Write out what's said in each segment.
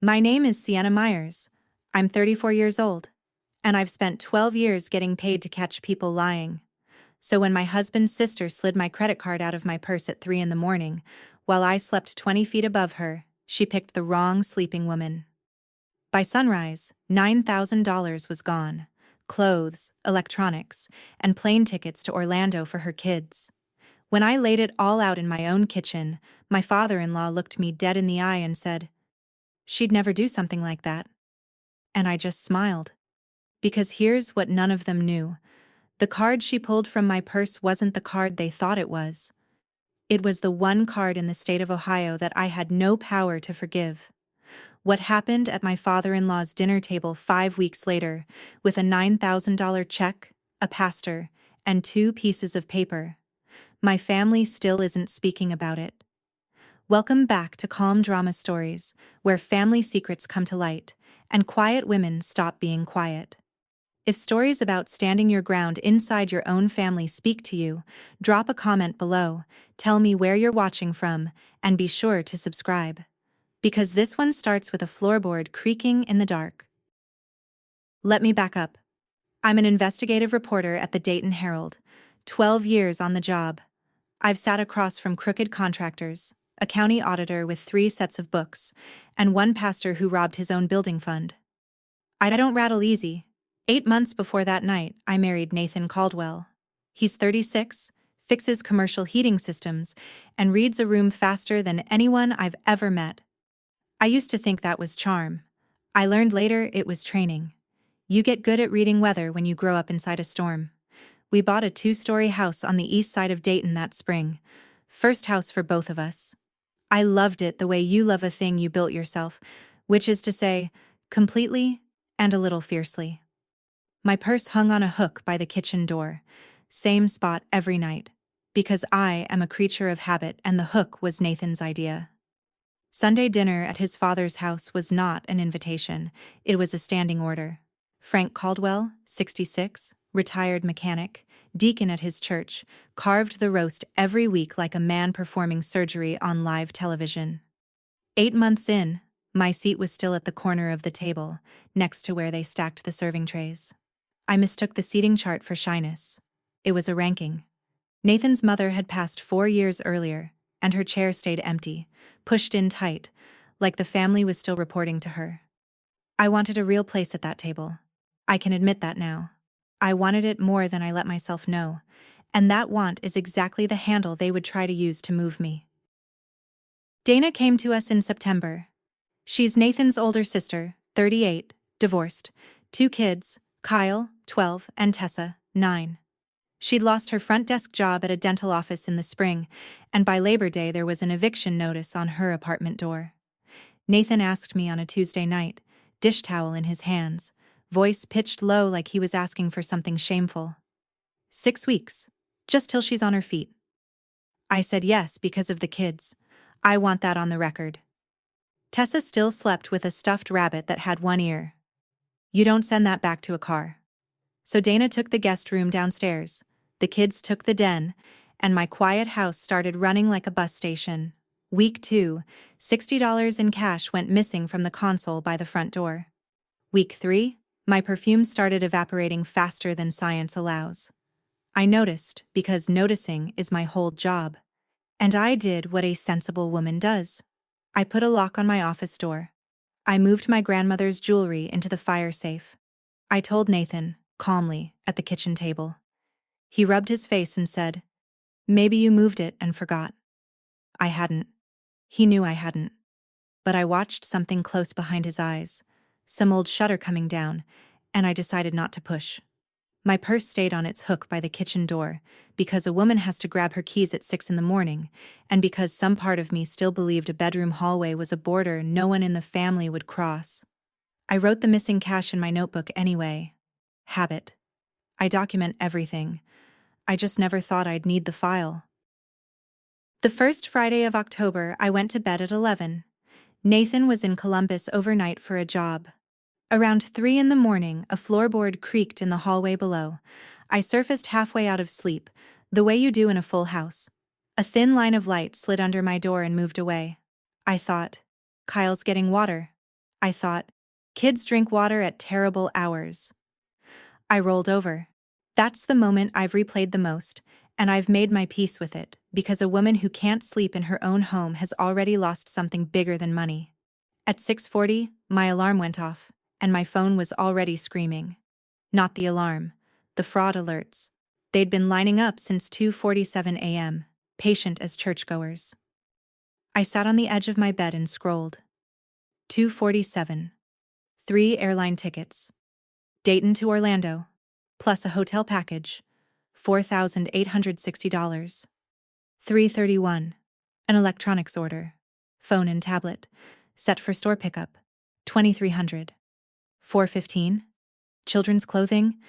My name is Sienna Myers. I'm 34 years old, and I've spent 12 years getting paid to catch people lying. So when my husband's sister slid my credit card out of my purse at 3 in the morning, while I slept 20 feet above her, she picked the wrong sleeping woman. By sunrise, $9,000 was gone. Clothes, electronics, and plane tickets to Orlando for her kids. When I laid it all out in my own kitchen, my father-in-law looked me dead in the eye and said, "She'd never do something like that." And I just smiled. Because here's what none of them knew. The card she pulled from my purse wasn't the card they thought it was. It was the one card in the state of Ohio that I had no power to forgive. What happened at my father-in-law's dinner table 5 weeks later, with a $9,000 check, a pastor, and 2 pieces of paper. My family still isn't speaking about it. Welcome back to Calm Drama Stories, where family secrets come to light, and quiet women stop being quiet. If stories about standing your ground inside your own family speak to you, drop a comment below, tell me where you're watching from, and be sure to subscribe. Because this one starts with a floorboard creaking in the dark. Let me back up. I'm an investigative reporter at the Dayton Herald, 12 years on the job. I've sat across from crooked contractors, a county auditor with 3 sets of books, and one pastor who robbed his own building fund. I don't rattle easy. 8 months before that night, I married Nathan Caldwell. He's 36, fixes commercial heating systems, and reads a room faster than anyone I've ever met. I used to think that was charm. I learned later it was training. You get good at reading weather when you grow up inside a storm. We bought a 2-story house on the east side of Dayton that spring. First house for both of us. I loved it the way you love a thing you built yourself, which is to say, completely and a little fiercely. My purse hung on a hook by the kitchen door. Same spot every night. Because I am a creature of habit and the hook was Nathan's idea. Sunday dinner at his father's house was not an invitation, it was a standing order. Frank Caldwell, 66, retired mechanic, deacon at his church, carved the roast every week like a man performing surgery on live television. 8 months in, my seat was still at the corner of the table, next to where they stacked the serving trays. I mistook the seating chart for shyness. It was a ranking. Nathan's mother had passed 4 years earlier, and her chair stayed empty, pushed in tight, like the family was still reporting to her. I wanted a real place at that table. I can admit that now. I wanted it more than I let myself know, and that want is exactly the handle they would try to use to move me. Dana came to us in September. She's Nathan's older sister, 38, divorced, 2 kids, Kyle, 12, and Tessa, 9. She'd lost her front desk job at a dental office in the spring, and by Labor Day there was an eviction notice on her apartment door. Nathan asked me on a Tuesday night, dish towel in his hands, voice pitched low like he was asking for something shameful. 6 weeks, just till she's on her feet. I said yes because of the kids. I want that on the record. Tessa still slept with a stuffed rabbit that had one ear. You don't send that back to a car. So Dana took the guest room downstairs. The kids took the den, and my quiet house started running like a bus station. Week 2, $60 in cash went missing from the console by the front door. Week 3, my perfume started evaporating faster than science allows. I noticed, because noticing is my whole job. And I did what a sensible woman does. I put a lock on my office door. I moved my grandmother's jewelry into the fire safe. I told Nathan, calmly, at the kitchen table. He rubbed his face and said, "Maybe you moved it and forgot." I hadn't. He knew I hadn't. But I watched something close behind his eyes, some old shutter coming down, and I decided not to push. My purse stayed on its hook by the kitchen door, because a woman has to grab her keys at 6 in the morning, and because some part of me still believed a bedroom hallway was a border no one in the family would cross. I wrote the missing cash in my notebook anyway. Habit. I document everything. I just never thought I'd need the file. The first Friday of October, I went to bed at 11. Nathan was in Columbus overnight for a job. Around 3 in the morning, a floorboard creaked in the hallway below. I surfaced halfway out of sleep, the way you do in a full house. A thin line of light slid under my door and moved away. I thought, Kyle's getting water. I thought. Kids drink water at terrible hours. I rolled over. That's the moment I've replayed the most, and I've made my peace with it, because a woman who can't sleep in her own home has already lost something bigger than money. At 6:40, my alarm went off, and my phone was already screaming. Not the alarm, the fraud alerts. They'd been lining up since 2:47 a.m., patient as churchgoers. I sat on the edge of my bed and scrolled. 2:47. 3 airline tickets. Dayton to Orlando, plus a hotel package, $4,860. 3:31. An electronics order, phone and tablet, set for store pickup, 2,300. 4:15. Children's clothing,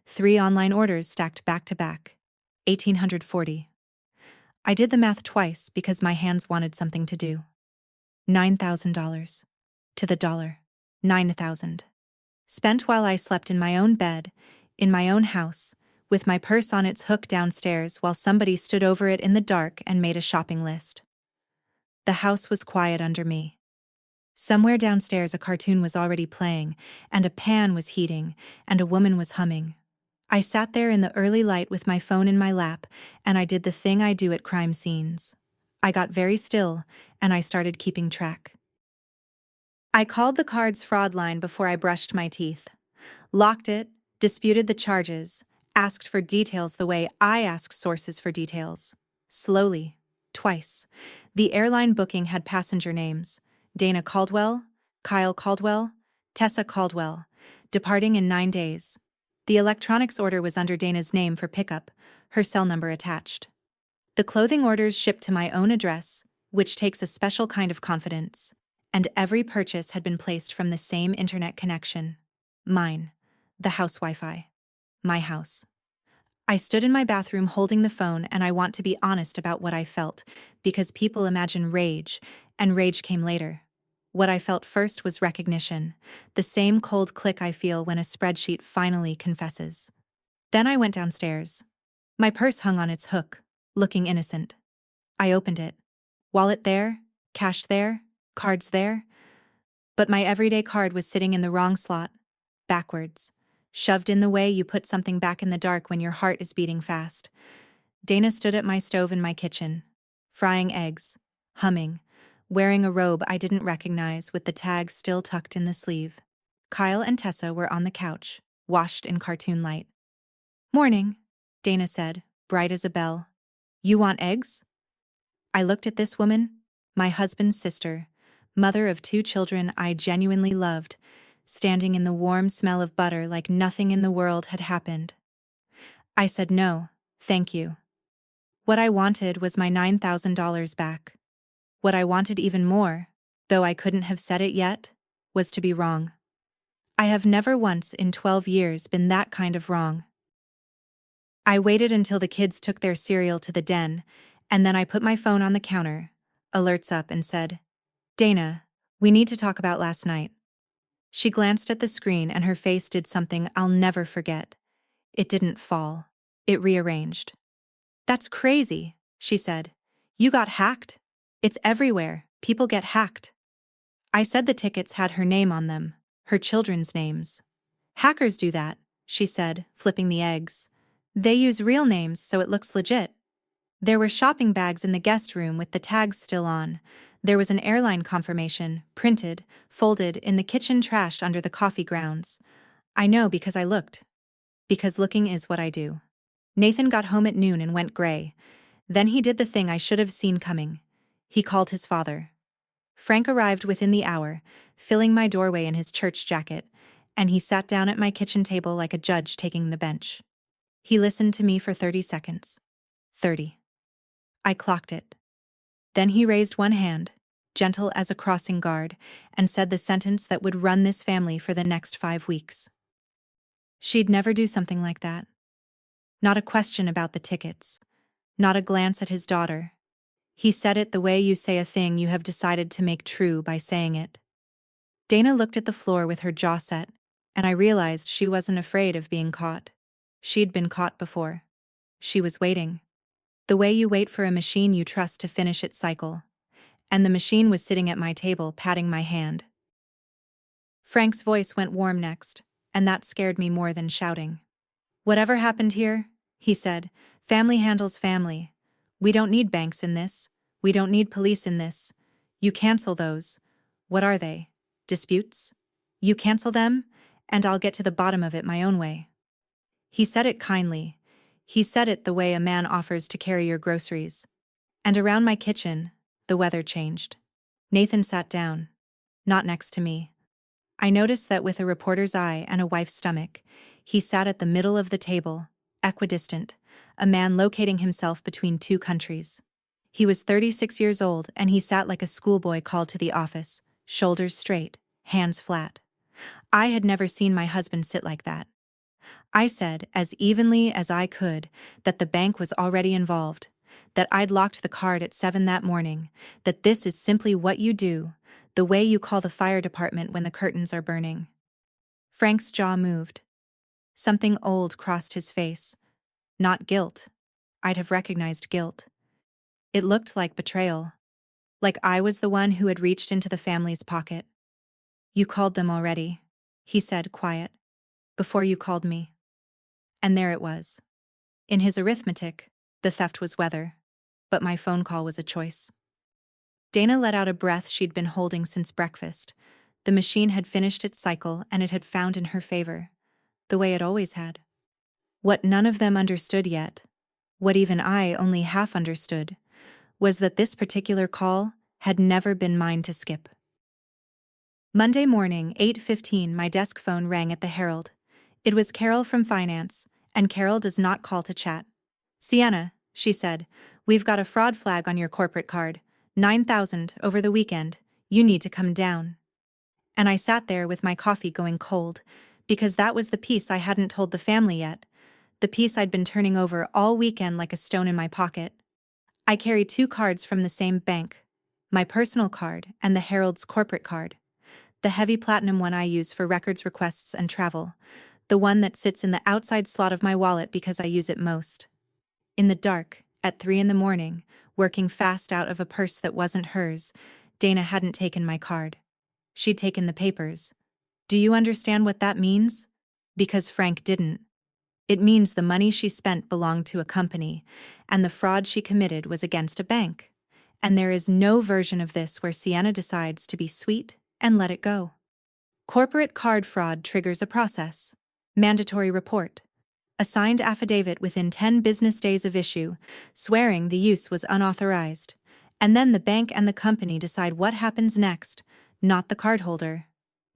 3 online orders stacked back to back, 1,840. I did the math twice because my hands wanted something to do. $9,000. To the dollar. 9,000. Spent while I slept in my own bed, in my own house, with my purse on its hook downstairs while somebody stood over it in the dark and made a shopping list. The house was quiet under me. Somewhere downstairs a cartoon was already playing, and a pan was heating, and a woman was humming. I sat there in the early light with my phone in my lap, and I did the thing I do at crime scenes. I got very still, and I started keeping track. I called the card's fraud line before I brushed my teeth. Locked it, disputed the charges, asked for details the way I ask sources for details. Slowly. Twice. The airline booking had passenger names: Dana Caldwell, Kyle Caldwell, Tessa Caldwell, departing in 9 days. The electronics order was under Dana's name for pickup, her cell number attached. The clothing orders shipped to my own address, which takes a special kind of confidence. And every purchase had been placed from the same internet connection. Mine. The house Wi-Fi. My house. I stood in my bathroom holding the phone, and I want to be honest about what I felt, because people imagine rage, and rage came later. What I felt first was recognition, the same cold click I feel when a spreadsheet finally confesses. Then I went downstairs. My purse hung on its hook, looking innocent. I opened it. Wallet there, cash there, cards there. But my everyday card was sitting in the wrong slot, backwards, shoved in the way you put something back in the dark when your heart is beating fast. Dana stood at my stove in my kitchen, frying eggs, humming, wearing a robe I didn't recognize with the tag still tucked in the sleeve. Kyle and Tessa were on the couch, washed in cartoon light. "Morning," Dana said, bright as a bell. "You want eggs?" I looked at this woman, my husband's sister, mother of 2 children I genuinely loved, standing in the warm smell of butter like nothing in the world had happened. I said no, thank you. What I wanted was my $9,000 back. What I wanted even more, though I couldn't have said it yet, was to be wrong. I have never once in 12 years been that kind of wrong. I waited until the kids took their cereal to the den, and then I put my phone on the counter, alerts up, and said, "Dana, we need to talk about last night." She glanced at the screen and her face did something I'll never forget. It didn't fall. It rearranged. "That's crazy," she said. "You got hacked? It's everywhere. People get hacked." I said the tickets had her name on them, her children's names. "Hackers do that," she said, flipping the eggs. "They use real names so it looks legit." There were shopping bags in the guest room with the tags still on. There was an airline confirmation, printed, folded, in the kitchen trash under the coffee grounds. I know because I looked. Because looking is what I do. Nathan got home at noon and went gray. Then he did the thing I should have seen coming. He called his father. Frank arrived within the hour, filling my doorway in his church jacket, and he sat down at my kitchen table like a judge taking the bench. He listened to me for 30 seconds. 30. I clocked it. Then he raised one hand, gentle as a crossing guard, and said the sentence that would run this family for the next 5 weeks. She'd never do something like that. Not a question about the tickets. Not a glance at his daughter. He said it the way you say a thing you have decided to make true by saying it. Dana looked at the floor with her jaw set, and I realized she wasn't afraid of being caught. She'd been caught before. She was waiting. The way you wait for a machine you trust to finish its cycle. And the machine was sitting at my table patting my hand. Frank's voice went warm next, and that scared me more than shouting. Whatever happened here, he said, family handles family. We don't need banks in this. We don't need police in this. You cancel those. What are they? Disputes? You cancel them, and I'll get to the bottom of it my own way. He said it kindly. He said it the way a man offers to carry your groceries. And around my kitchen, the weather changed. Nathan sat down. Not next to me. I noticed that with a reporter's eye and a wife's stomach, he sat at the middle of the table, equidistant, a man locating himself between two countries. He was 36 years old and he sat like a schoolboy called to the office, shoulders straight, hands flat. I had never seen my husband sit like that. I said, as evenly as I could, that the bank was already involved, that I'd locked the card at 7 that morning, that this is simply what you do, the way you call the fire department when the curtains are burning. Frank's jaw moved. Something old crossed his face. Not guilt. I'd have recognized guilt. It looked like betrayal. Like I was the one who had reached into the family's pocket. You called them already, he said, quiet. Before you called me. And there it was. In his arithmetic, the theft was weather. But my phone call was a choice. Dana let out a breath she'd been holding since breakfast. The machine had finished its cycle and it had found in her favor. The way it always had. What none of them understood yet, what even I only half understood, was that this particular call had never been mine to skip. Monday morning, 8:15, my desk phone rang at the Herald. It was Carol from finance, and Carol does not call to chat. Sienna, she said, we've got a fraud flag on your corporate card, 9,000 over the weekend, you need to come down. And I sat there with my coffee going cold, because that was the piece I hadn't told the family yet, the piece I'd been turning over all weekend like a stone in my pocket. I carry 2 cards from the same bank, my personal card and the Herald's corporate card. The heavy platinum one I use for records requests and travel, the one that sits in the outside slot of my wallet because I use it most. In the dark, at 3 in the morning, working fast out of a purse that wasn't hers, Dana hadn't taken my card. She'd taken the papers. Do you understand what that means? Because Frank didn't. It means the money she spent belonged to a company, and the fraud she committed was against a bank. And there is no version of this where Sienna decides to be sweet and let it go. Corporate card fraud triggers a process. Mandatory report. A signed affidavit within 10 business days of issue, swearing the use was unauthorized. And then the bank and the company decide what happens next, not the cardholder.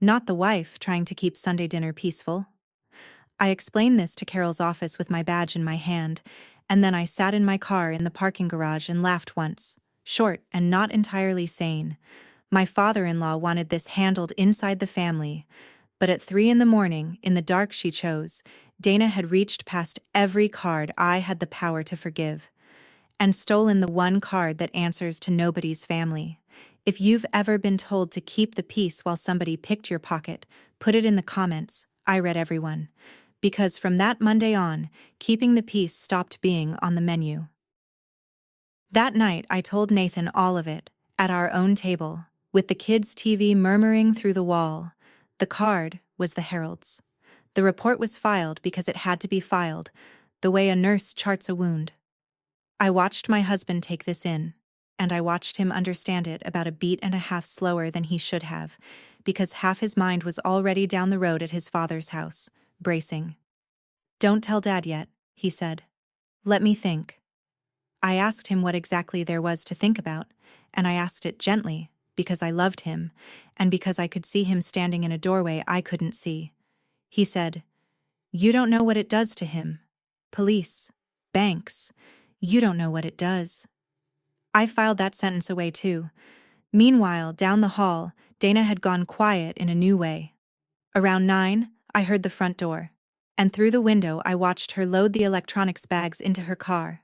Not the wife trying to keep Sunday dinner peaceful. I explained this to Carol's office with my badge in my hand, and then I sat in my car in the parking garage and laughed once, short and not entirely sane. My father-in-law wanted this handled inside the family, but at 3 in the morning, in the dark she chose, Dana had reached past every card I had the power to forgive, and stolen the one card that answers to nobody's family. If you've ever been told to keep the peace while somebody picked your pocket, put it in the comments. I read everyone. Because from that Monday on, keeping the peace stopped being on the menu. That night I told Nathan all of it, at our own table, with the kids' TV murmuring through the wall. The card was the Herald's. The report was filed because it had to be filed, the way a nurse charts a wound. I watched my husband take this in, and I watched him understand it about a beat and a half slower than he should have, because half his mind was already down the road at his father's house, bracing. Don't tell Dad yet, he said. Let me think. I asked him what exactly there was to think about, and I asked it gently, because I loved him, and because I could see him standing in a doorway I couldn't see. He said, You don't know what it does to him. Police. Banks. You don't know what it does. I filed that sentence away too. Meanwhile, down the hall, Dana had gone quiet in a new way. Around 9, I heard the front door, and through the window I watched her load the electronics bags into her car.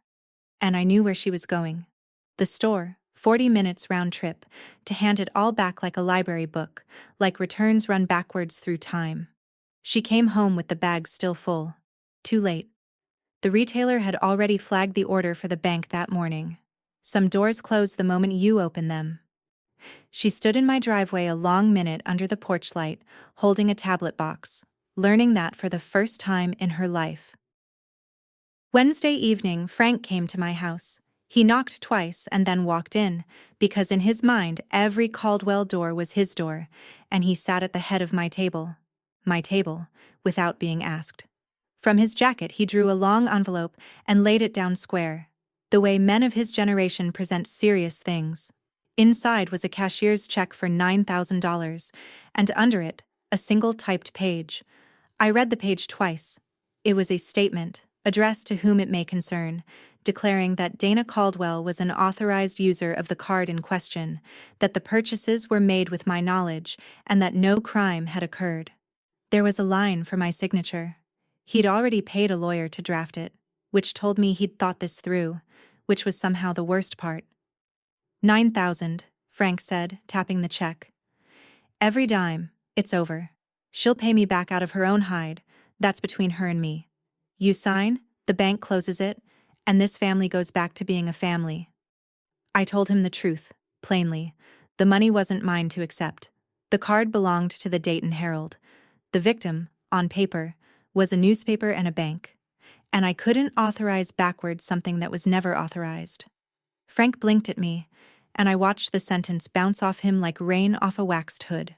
And I knew where she was going. The store, 40 minutes round trip, to hand it all back like a library book, like returns run backwards through time. She came home with the bags still full. Too late. The retailer had already flagged the order for the bank that morning. Some doors close the moment you open them. She stood in my driveway a long minute under the porch light, holding a tablet box, learning that for the first time in her life. Wednesday evening, Frank came to my house. He knocked twice and then walked in, because in his mind every Caldwell door was his door, and he sat at the head of my table, without being asked. From his jacket he drew a long envelope and laid it down square, the way men of his generation present serious things. Inside was a cashier's check for $9,000, and under it, a single typed page. I read the page twice. It was a statement, addressed to whom it may concern, declaring that Dana Caldwell was an authorized user of the card in question, that the purchases were made with my knowledge, and that no crime had occurred. There was a line for my signature. He'd already paid a lawyer to draft it, which told me he'd thought this through, which was somehow the worst part. 9,000, Frank said, tapping the check. Every dime, it's over. She'll pay me back out of her own hide, that's between her and me. You sign, the bank closes it, and this family goes back to being a family. I told him the truth, plainly. The money wasn't mine to accept. The card belonged to the Dayton Herald. The victim, on paper, was a newspaper and a bank. And I couldn't authorize backwards something that was never authorized. Frank blinked at me, and I watched the sentence bounce off him like rain off a waxed hood.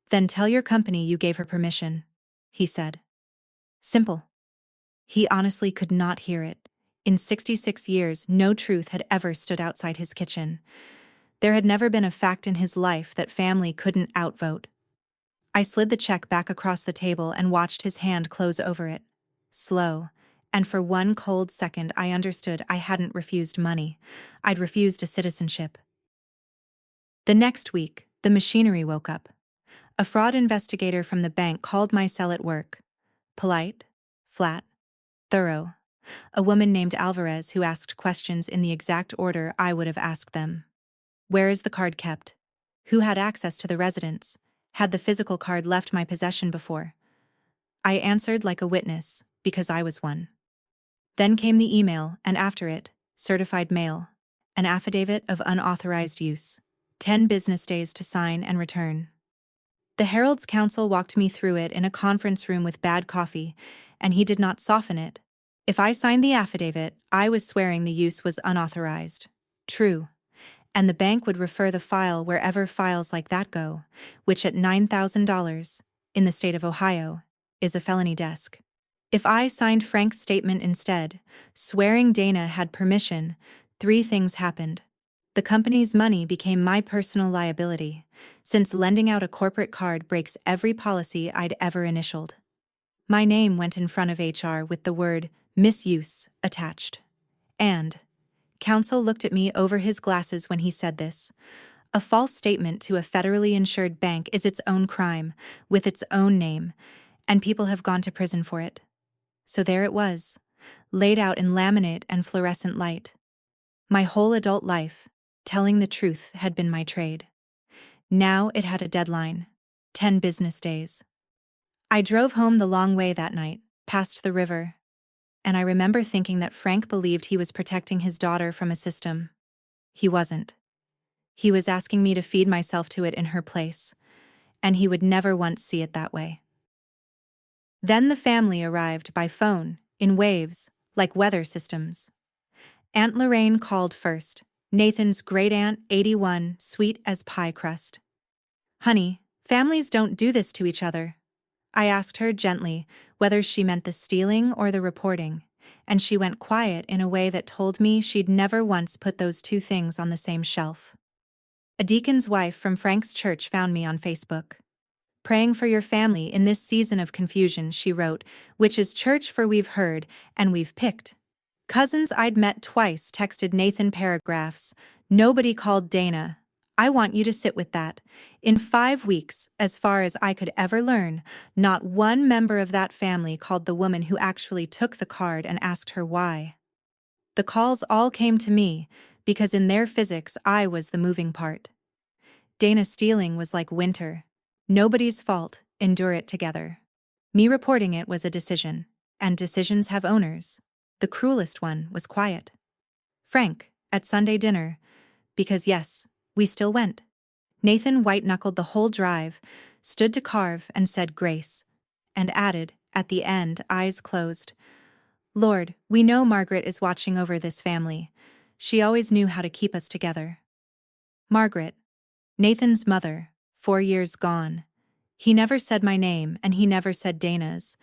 Then tell your company you gave her permission, he said. Simple. He honestly could not hear it. In 66 years, no truth had ever stood outside his kitchen. There had never been a fact in his life that family couldn't outvote. I slid the check back across the table and watched his hand close over it. Slow, and for one cold second I understood I hadn't refused money. I'd refused a citizenship. The next week, the machinery woke up. A fraud investigator from the bank called my cell at work. Polite, flat, thorough. A woman named Alvarez who asked questions in the exact order I would have asked them. Where is the card kept? Who had access to the residence? Had the physical card left my possession before? I answered like a witness, because I was one. Then came the email, and after it, certified mail. An affidavit of unauthorized use. 10 business days to sign and return. The Herald's counsel walked me through it in a conference room with bad coffee, and he did not soften it. If I signed the affidavit, I was swearing the use was unauthorized. True. And the bank would refer the file wherever files like that go, which at $9,000, in the state of Ohio, is a felony desk. If I signed Frank's statement instead, swearing Dana had permission, 3 things happened. The company's money became my personal liability, since lending out a corporate card breaks every policy I'd ever initialed. My name went in front of HR with the word misuse attached. And counsel looked at me over his glasses when he said this. A false statement to a federally insured bank is its own crime, with its own name, and people have gone to prison for it. So there it was, laid out in laminate and fluorescent light. My whole adult life, telling the truth had been my trade. Now it had a deadline, 10 business days. I drove home the long way that night, past the river, and I remember thinking that Frank believed he was protecting his daughter from a system. He wasn't. He was asking me to feed myself to it in her place, and he would never once see it that way. Then the family arrived by phone, in waves, like weather systems. Aunt Lorraine called first, Nathan's great-aunt, 81, sweet as pie crust. Honey, families don't do this to each other. I asked her gently whether she meant the stealing or the reporting, and she went quiet in a way that told me she'd never once put those 2 things on the same shelf. A deacon's wife from Frank's church found me on Facebook. Praying for your family in this season of confusion, she wrote, which is church for we've heard and we've picked. Cousins I'd met twice texted Nathan paragraphs. Nobody called Dana. I want you to sit with that. In 5 weeks, as far as I could ever learn, not one member of that family called the woman who actually took the card and asked her why. The calls all came to me, because in their physics I was the moving part. Dana stealing was like winter. Nobody's fault, endure it together. Me reporting it was a decision, and decisions have owners. The cruelest one was quiet. Frank, at Sunday dinner, because yes, we still went. Nathan white-knuckled the whole drive, stood to carve and said grace, and added, at the end, eyes closed, "Lord, we know Margaret is watching over this family. She always knew how to keep us together." Margaret, Nathan's mother, 4 years gone. He never said my name and he never said Dana's.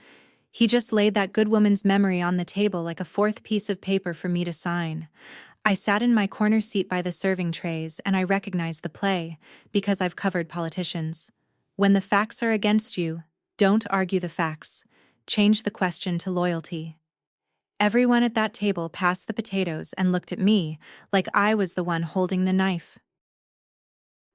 He just laid that good woman's memory on the table like a fourth piece of paper for me to sign. I sat in my corner seat by the serving trays and I recognized the play, because I've covered politicians. When the facts are against you, don't argue the facts. Change the question to loyalty. Everyone at that table passed the potatoes and looked at me like I was the one holding the knife.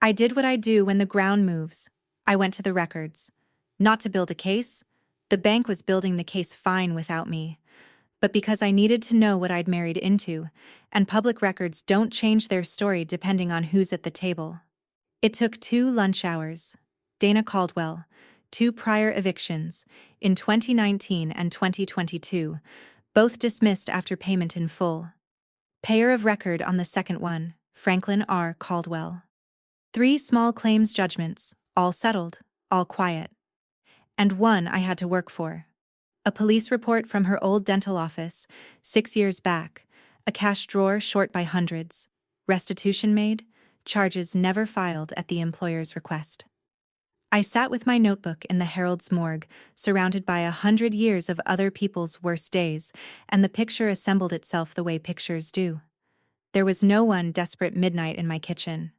I did what I do when the ground moves. I went to the records. Not to build a case. The bank was building the case fine without me. But because I needed to know what I'd married into, and public records don't change their story depending on who's at the table. It took 2 lunch hours. Dana Caldwell, 2 prior evictions, in 2019 and 2022, both dismissed after payment in full. Payer of record on the second one, Franklin R. Caldwell. 3 small claims judgments, all settled, all quiet. And one I had to work for. A police report from her old dental office, 6 years back, a cash drawer short by hundreds, restitution made, charges never filed at the employer's request. I sat with my notebook in the Herald's morgue, surrounded by 100 years of other people's worst days, and the picture assembled itself the way pictures do. There was no one desperate midnight in my kitchen.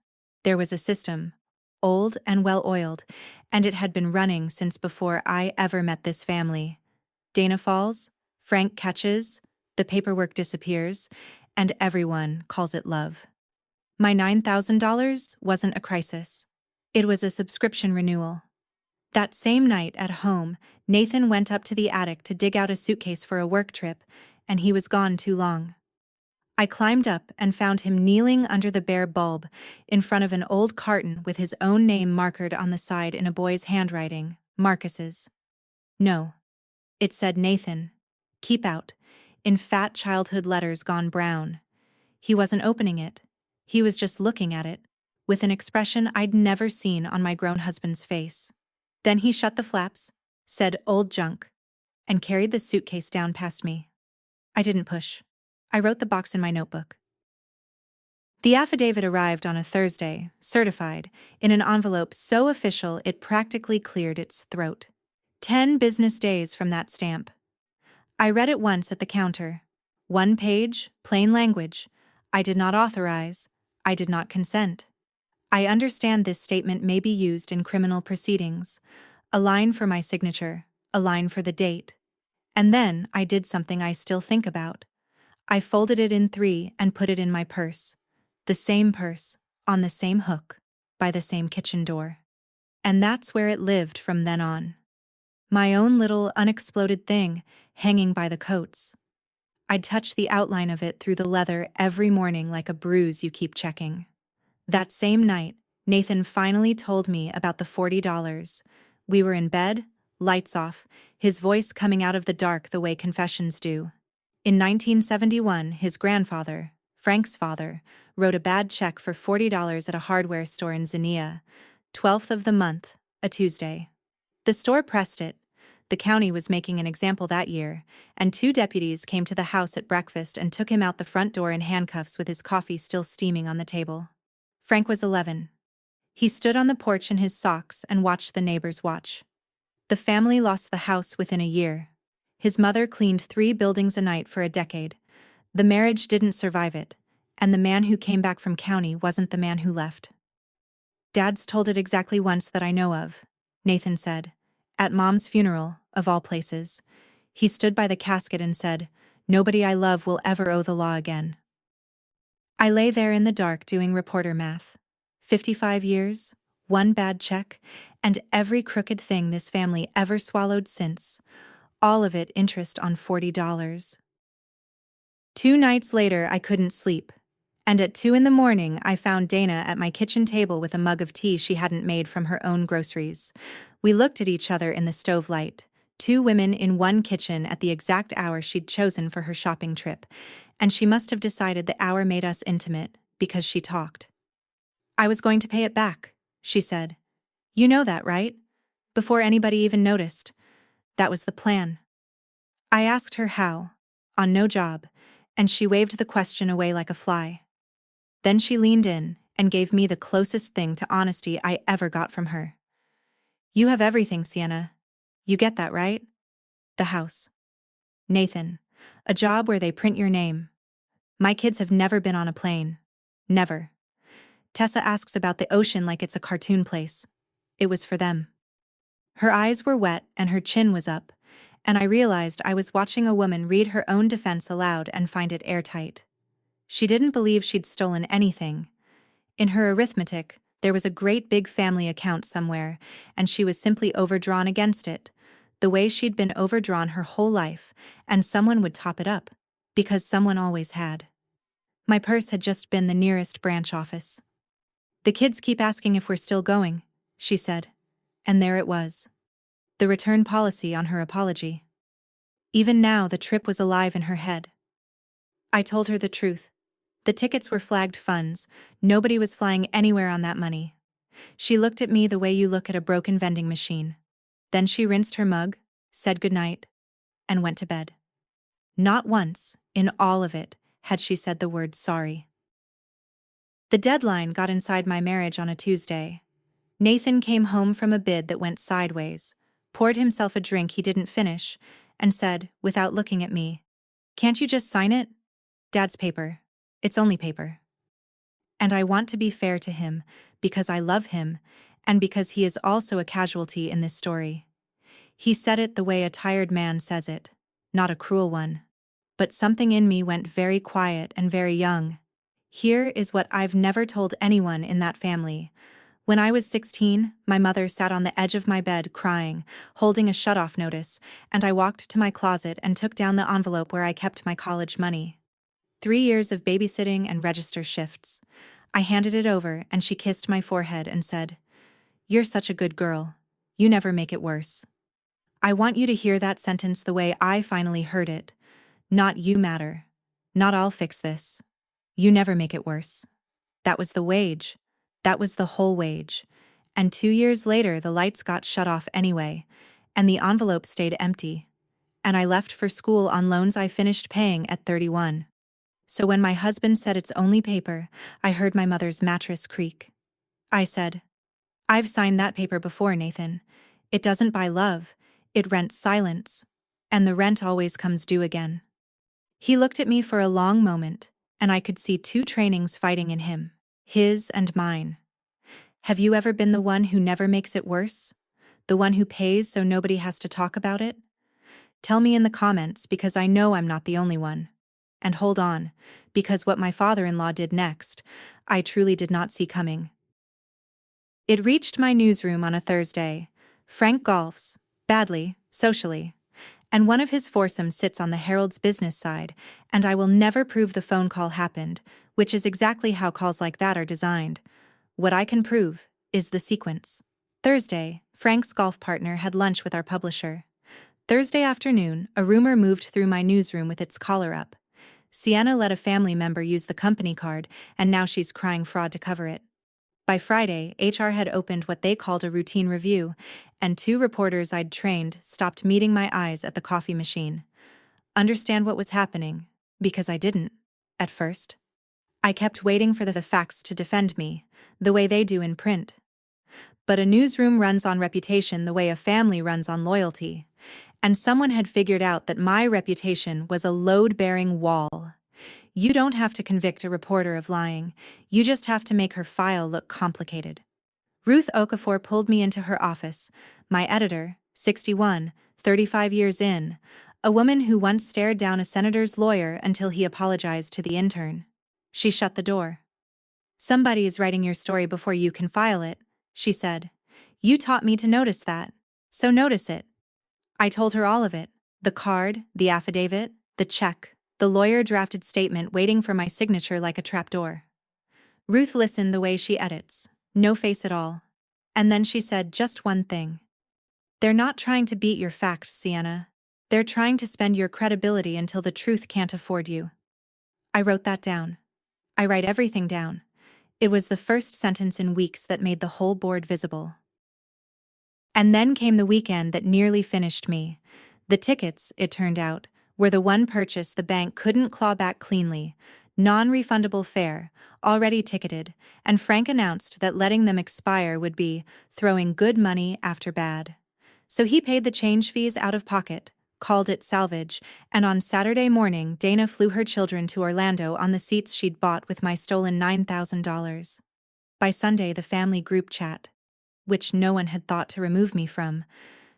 There was a system, old and well-oiled, and it had been running since before I ever met this family. Dana falls, Frank catches, the paperwork disappears, and everyone calls it love. My $9,000 wasn't a crisis. It was a subscription renewal. That same night at home, Nathan went up to the attic to dig out a suitcase for a work trip, and he was gone too long. I climbed up and found him kneeling under the bare bulb, in front of an old carton with his own name markered on the side in a boy's handwriting, Marcus's. No. It said Nathan. Keep out, in fat childhood letters gone brown. He wasn't opening it. He was just looking at it, with an expression I'd never seen on my grown husband's face. Then he shut the flaps, said old junk, and carried the suitcase down past me. I didn't push. I wrote the box in my notebook. The affidavit arrived on a Thursday, certified, in an envelope so official it practically cleared its throat. 10 business days from that stamp. I read it once at the counter. 1 page, plain language. I did not authorize. I did not consent. I understand this statement may be used in criminal proceedings. A line for my signature, a line for the date. And then I did something I still think about. I folded it in 3 and put it in my purse. The same purse, on the same hook, by the same kitchen door. And that's where it lived from then on. My own little unexploded thing, hanging by the coats. I'd touch the outline of it through the leather every morning like a bruise you keep checking. That same night, Nathan finally told me about the $40. We were in bed, lights off, his voice coming out of the dark the way confessions do. In 1971, his grandfather, Frank's father, wrote a bad check for $40 at a hardware store in Xenia, 12th of the month, a Tuesday. The store pressed it. The county was making an example that year, and 2 deputies came to the house at breakfast and took him out the front door in handcuffs with his coffee still steaming on the table. Frank was 11. He stood on the porch in his socks and watched the neighbors watch. The family lost the house within a year. His mother cleaned 3 buildings a night for a decade. The marriage didn't survive it, and the man who came back from county wasn't the man who left. Dad's told it exactly once that I know of, Nathan said. At Mom's funeral, of all places. He stood by the casket and said, "Nobody I love will ever owe the law again." I lay there in the dark doing reporter math. 55 years, 1 bad check, and every crooked thing this family ever swallowed since. All of it interest on $40. 2 nights later I couldn't sleep. And at 2 in the morning I found Dana at my kitchen table with a mug of tea she hadn't made from her own groceries. We looked at each other in the stove light, 2 women in one kitchen at the exact hour she'd chosen for her shopping trip, and she must have decided the hour made us intimate, because she talked. "I was going to pay it back," she said. You know that, right? Before anybody even noticed. That was the plan. I asked her how. On no job, and she waved the question away like a fly. Then she leaned in and gave me the closest thing to honesty I ever got from her. You have everything, Sienna. You get that, right? The house. Nathan. A job where they print your name. My kids have never been on a plane. Never. Tessa asks about the ocean like it's a cartoon place. It was for them. Her eyes were wet and her chin was up, and I realized I was watching a woman read her own defense aloud and find it airtight. She didn't believe she'd stolen anything. In her arithmetic, there was a great big family account somewhere, and she was simply overdrawn against it, the way she'd been overdrawn her whole life, and someone would top it up, because someone always had. My purse had just been the nearest branch office. The kids keep asking if we're still going, she said. And there it was. The return policy on her apology. Even now, the trip was alive in her head. I told her the truth. The tickets were flagged funds. Nobody was flying anywhere on that money. She looked at me the way you look at a broken vending machine. Then she rinsed her mug, said goodnight, and went to bed. Not once, in all of it, had she said the word sorry. The deadline got inside my marriage on a Tuesday. Nathan came home from a bid that went sideways, poured himself a drink he didn't finish, and said, without looking at me, "Can't you just sign it? Dad's paper. It's only paper." And I want to be fair to him, because I love him, and because he is also a casualty in this story. He said it the way a tired man says it, not a cruel one. But something in me went very quiet and very young. Here is what I've never told anyone in that family. When I was 16, my mother sat on the edge of my bed crying, holding a shut-off notice, and I walked to my closet and took down the envelope where I kept my college money. 3 years of babysitting and register shifts. I handed it over and she kissed my forehead and said, "You're such a good girl. You never make it worse." I want you to hear that sentence the way I finally heard it. Not you matter. Not I'll fix this. You never make it worse. That was the wage. That was the whole wage. And 2 years later the lights got shut off anyway, and the envelope stayed empty. And I left for school on loans I finished paying at 31. So when my husband said it's only paper, I heard my mother's mattress creak. I said, "I've signed that paper before, Nathan. It doesn't buy love, it rents silence. And the rent always comes due again." He looked at me for a long moment, and I could see two trainings fighting in him, his and mine. Have you ever been the one who never makes it worse? The one who pays so nobody has to talk about it? Tell me in the comments, because I know I'm not the only one. And hold on, because what my father-in-law did next, I truly did not see coming. It reached my newsroom on a Thursday. Frank golfs, badly, socially. And one of his foursomes sits on the Herald's business side, and I will never prove the phone call happened, which is exactly how calls like that are designed. What I can prove is the sequence. Thursday, Frank's golf partner had lunch with our publisher. Thursday afternoon, a rumor moved through my newsroom with its collar up. Sienna let a family member use the company card, and now she's crying fraud to cover it. By Friday, HR had opened what they called a routine review, and 2 reporters I'd trained stopped meeting my eyes at the coffee machine. Understand what was happening, because I didn't, at first. I kept waiting for the facts to defend me, the way they do in print. But a newsroom runs on reputation the way a family runs on loyalty. And someone had figured out that my reputation was a load-bearing wall. You don't have to convict a reporter of lying, you just have to make her file look complicated. Ruth Okafor pulled me into her office, my editor, 61, 35 years in, a woman who once stared down a senator's lawyer until he apologized to the intern. She shut the door. "Somebody is writing your story before you can file it," she said. "You taught me to notice that, so notice it." I told her all of it, the card, the affidavit, the check, the lawyer-drafted statement waiting for my signature like a trapdoor. Ruth listened the way she edits, no face at all. And then she said just one thing. "They're not trying to beat your facts, Sienna. They're trying to spend your credibility until the truth can't afford you." I wrote that down. I write everything down. It was the first sentence in weeks that made the whole board visible. And then came the weekend that nearly finished me. The tickets, it turned out, were the one purchase the bank couldn't claw back cleanly. Non-refundable fare, already ticketed, and Frank announced that letting them expire would be throwing good money after bad. So he paid the change fees out of pocket, called it salvage, and on Saturday morning Dana flew her children to Orlando on the seats she'd bought with my stolen $9,000. By Sunday the family group chat, which no one had thought to remove me from,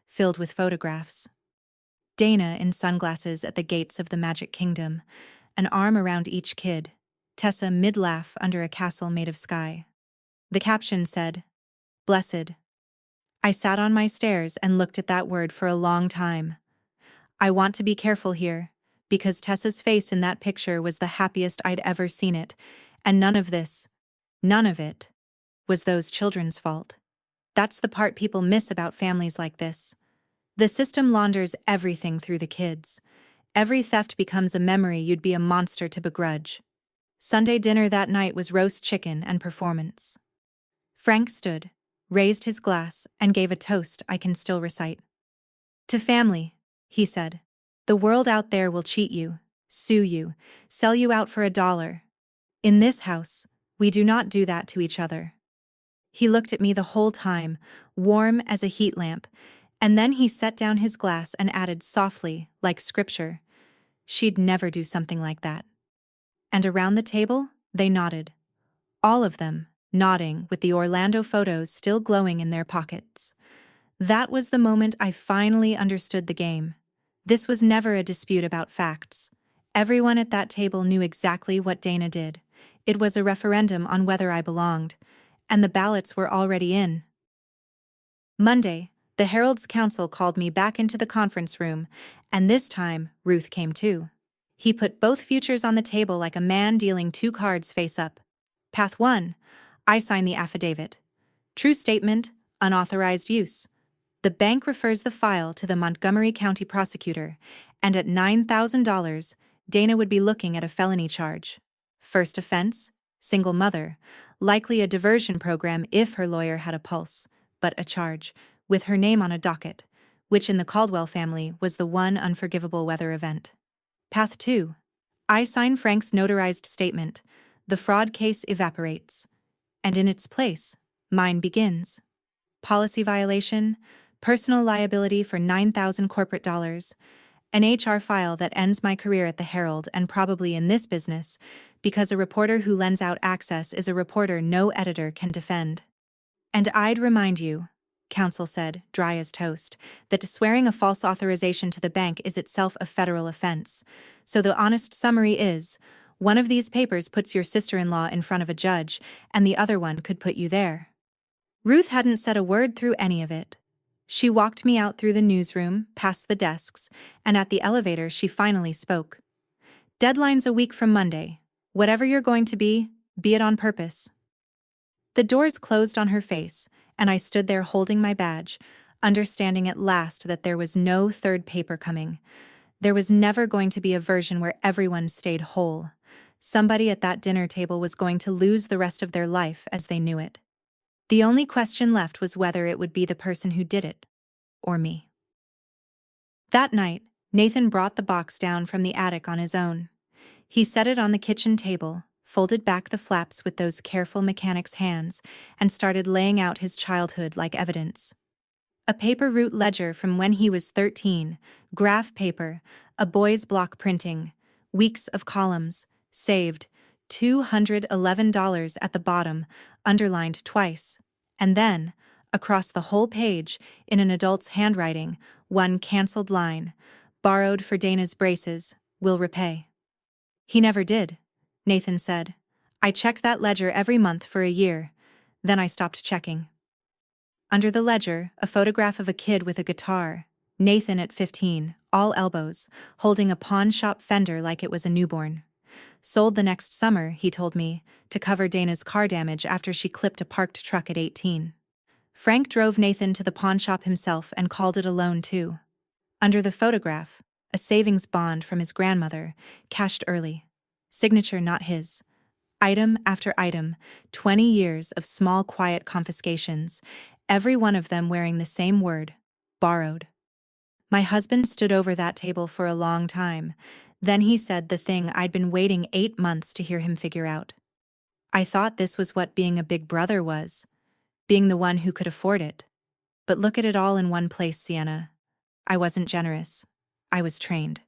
filled with photographs. Dana in sunglasses at the gates of the Magic Kingdom, an arm around each kid, Tessa mid-laugh under a castle made of sky. The caption said, "Blessed." I sat on my stairs and looked at that word for a long time. I want to be careful here, because Tessa's face in that picture was the happiest I'd ever seen it, and none of it, was those children's fault. That's the part people miss about families like this. The system launders everything through the kids. Every theft becomes a memory you'd be a monster to begrudge. Sunday dinner that night was roast chicken and performance. Frank stood, raised his glass, and gave a toast I can still recite. "To family," he said. "The world out there will cheat you, sue you, sell you out for $1. In this house, we do not do that to each other." He looked at me the whole time, warm as a heat lamp, and then he set down his glass and added softly, like scripture, "She'd never do something like that." And around the table, they nodded. All of them, nodding with the Orlando photos still glowing in their pockets. That was the moment I finally understood the game. This was never a dispute about facts. Everyone at that table knew exactly what Dana did. It was a referendum on whether I belonged, and the ballots were already in. Monday, the Herald's counsel called me back into the conference room, and this time, Ruth came too. He put both futures on the table like a man dealing two cards face up. Path 1. I sign the affidavit. True statement, unauthorized use. The bank refers the file to the Montgomery County prosecutor, and at $9,000, Dana would be looking at a felony charge. First offense, single mother, likely a diversion program if her lawyer had a pulse, but a charge, with her name on a docket, which in the Caldwell family was the one unforgivable weather event. Path 2. I sign Frank's notarized statement. The fraud case evaporates. And in its place, mine begins. Policy violation, personal liability for $9,000 corporate dollars, an HR file that ends my career at the Herald and probably in this business, because a reporter who lends out access is a reporter no editor can defend. And I'd remind you, counsel said, dry as toast, that swearing a false authorization to the bank is itself a federal offense. So the honest summary is, one of these papers puts your sister-in-law in front of a judge, and the other one could put you there. Ruth hadn't said a word through any of it. She walked me out through the newsroom, past the desks, and at the elevator she finally spoke. "Deadline's a week from Monday. Whatever you're going to be it on purpose." The doors closed on her face, and I stood there holding my badge, understanding at last that there was no third paper coming. There was never going to be a version where everyone stayed whole. Somebody at that dinner table was going to lose the rest of their life as they knew it. The only question left was whether it would be the person who did it, or me. That night, Nathan brought the box down from the attic on his own. He set it on the kitchen table, folded back the flaps with those careful mechanic's hands, and started laying out his childhood like evidence. A paper route ledger from when he was 13, graph paper, a boy's block printing, weeks of columns, saved, $211 at the bottom, underlined twice, and then, across the whole page, in an adult's handwriting, one cancelled line, borrowed for Dana's braces, will repay. He never did, Nathan said. I checked that ledger every month for a year, then I stopped checking. Under the ledger, a photograph of a kid with a guitar, Nathan at 15, all elbows, holding a pawn shop fender like it was a newborn. Sold the next summer, he told me, to cover Dana's car damage after she clipped a parked truck at 18. Frank drove Nathan to the pawn shop himself and called it a loan too. Under the photograph, a savings bond from his grandmother, cashed early. Signature not his. Item after item, 20 years of small quiet confiscations, every one of them wearing the same word, borrowed. My husband stood over that table for a long time. Then he said the thing I'd been waiting 8 months to hear him figure out. I thought this was what being a big brother was, being the one who could afford it. But look at it all in one place, Sienna. I wasn't generous. I was trained.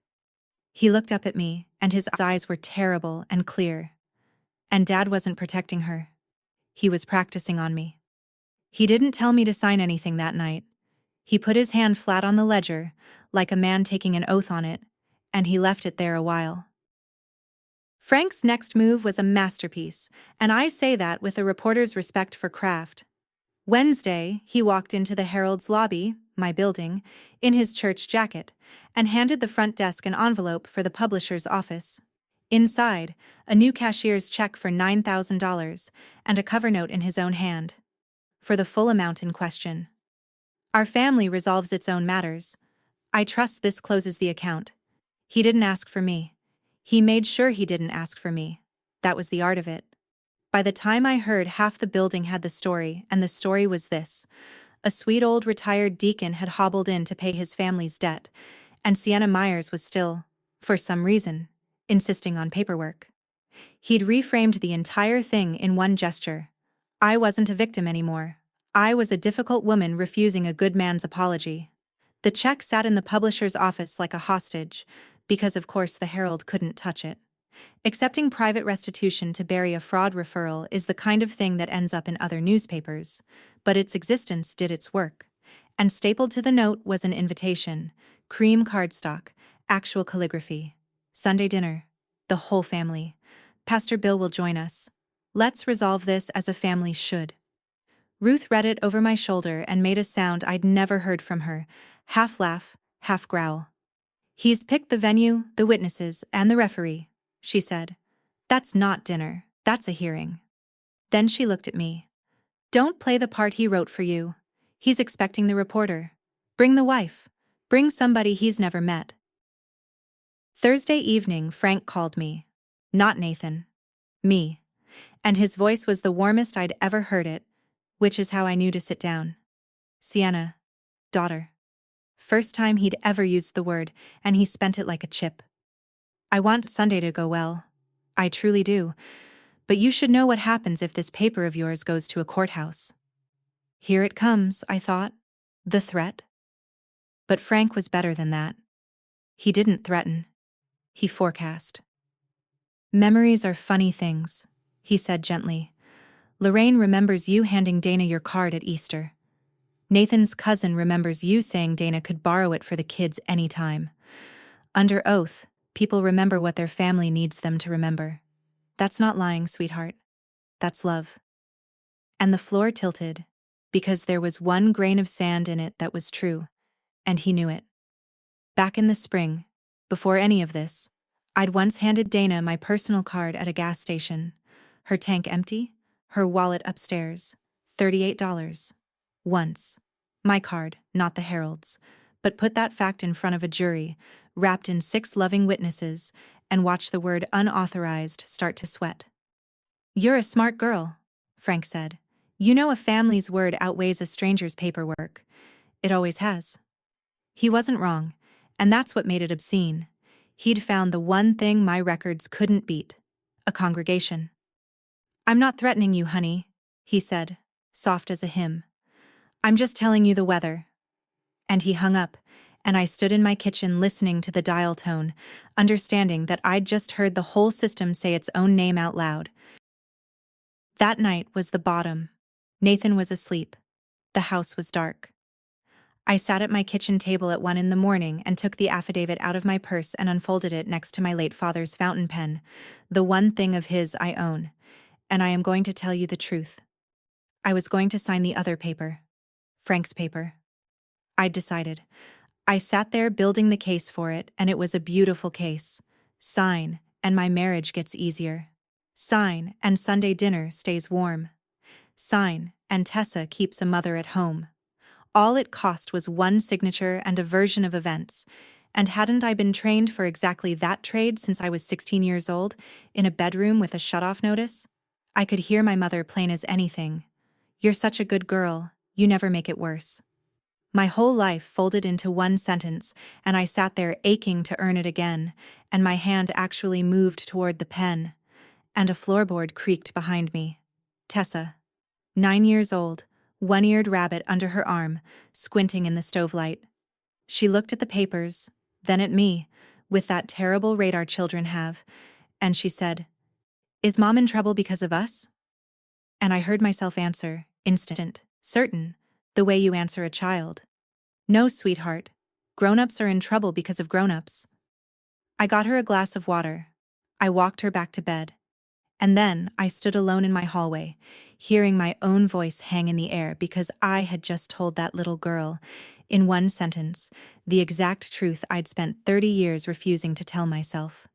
He looked up at me, and his eyes were terrible and clear. And Dad wasn't protecting her. He was practicing on me. He didn't tell me to sign anything that night. He put his hand flat on the ledger, like a man taking an oath on it, and he left it there a while. Frank's next move was a masterpiece, and I say that with a reporter's respect for craft. Wednesday, he walked into the Herald's lobby, my building, in his church jacket, and handed the front desk an envelope for the publisher's office. Inside, a new cashier's check for $9,000 and a cover note in his own hand. For the full amount in question. Our family resolves its own matters. I trust this closes the account. He didn't ask for me. He made sure he didn't ask for me. That was the art of it. By the time I heard, half the building had the story, and the story was this. A sweet old retired deacon had hobbled in to pay his family's debt, and Sienna Myers was still, for some reason, insisting on paperwork. He'd reframed the entire thing in one gesture. I wasn't a victim anymore. I was a difficult woman refusing a good man's apology. The check sat in the publisher's office like a hostage, because of course the Herald couldn't touch it. Accepting private restitution to bury a fraud referral is the kind of thing that ends up in other newspapers, but its existence did its work. And stapled to the note was an invitation, cream cardstock, actual calligraphy. Sunday dinner. The whole family. Pastor Bill will join us. Let's resolve this as a family should. Ruth read it over my shoulder and made a sound I'd never heard from her, half laugh, half growl. He's picked the venue, the witnesses, and the referee, she said. That's not dinner, that's a hearing. Then she looked at me. Don't play the part he wrote for you. He's expecting the reporter. Bring the wife. Bring somebody he's never met. Thursday evening, Frank called me. Not Nathan. Me. And his voice was the warmest I'd ever heard it, which is how I knew to sit down. Sienna. Daughter. First time he'd ever used the word, and he spent it like a chip. I want Sunday to go well. I truly do. But you should know what happens if this paper of yours goes to a courthouse. Here it comes, I thought. The threat. But Frank was better than that. He didn't threaten. He forecast. Memories are funny things, he said gently. Lorraine remembers you handing Dana your card at Easter. Nathan's cousin remembers you saying Dana could borrow it for the kids anytime. Under oath, people remember what their family needs them to remember. That's not lying, sweetheart. That's love. And the floor tilted, because there was one grain of sand in it that was true, and he knew it. Back in the spring, before any of this, I'd once handed Dana my personal card at a gas station. Her tank empty, her wallet upstairs. $38. Once. My card, not the Herald's. But put that fact in front of a jury, wrapped in 6 loving witnesses, and watch the word unauthorized start to sweat. You're a smart girl, Frank said. You know a family's word outweighs a stranger's paperwork. It always has. He wasn't wrong, and that's what made it obscene. He'd found the one thing my records couldn't beat. A congregation. I'm not threatening you, honey, he said, soft as a hymn. I'm just telling you the weather. And he hung up, and I stood in my kitchen listening to the dial tone, understanding that I'd just heard the whole system say its own name out loud. That night was the bottom. Nathan was asleep. The house was dark. I sat at my kitchen table at 1 a.m. and took the affidavit out of my purse and unfolded it next to my late father's fountain pen, the one thing of his I own. And I am going to tell you the truth. I was going to sign the other paper. Frank's paper. I'd decided. I sat there building the case for it, and it was a beautiful case. Sign, and my marriage gets easier. Sign, and Sunday dinner stays warm. Sign, and Tessa keeps a mother at home. All it cost was one signature and a version of events, And hadn't I been trained for exactly that trade since I was 16 years old, in a bedroom with a shut-off notice? I could hear my mother plain as anything. "You're such a good girl, you never make it worse." My whole life folded into one sentence, and I sat there aching to earn it again, and my hand actually moved toward the pen, and a floorboard creaked behind me. Tessa, 9 years old, one-eared rabbit under her arm, squinting in the stove light. She looked at the papers, then at me, with that terrible radar children have, and she said, "Is Mom in trouble because of us?" And I heard myself answer, instant, certain, the way you answer a child. "No, sweetheart. Grown-ups are in trouble because of grown-ups." I got her a glass of water. I walked her back to bed. And then I stood alone in my hallway, hearing my own voice hang in the air because I had just told that little girl, in one sentence, the exact truth I'd spent 30 years refusing to tell myself.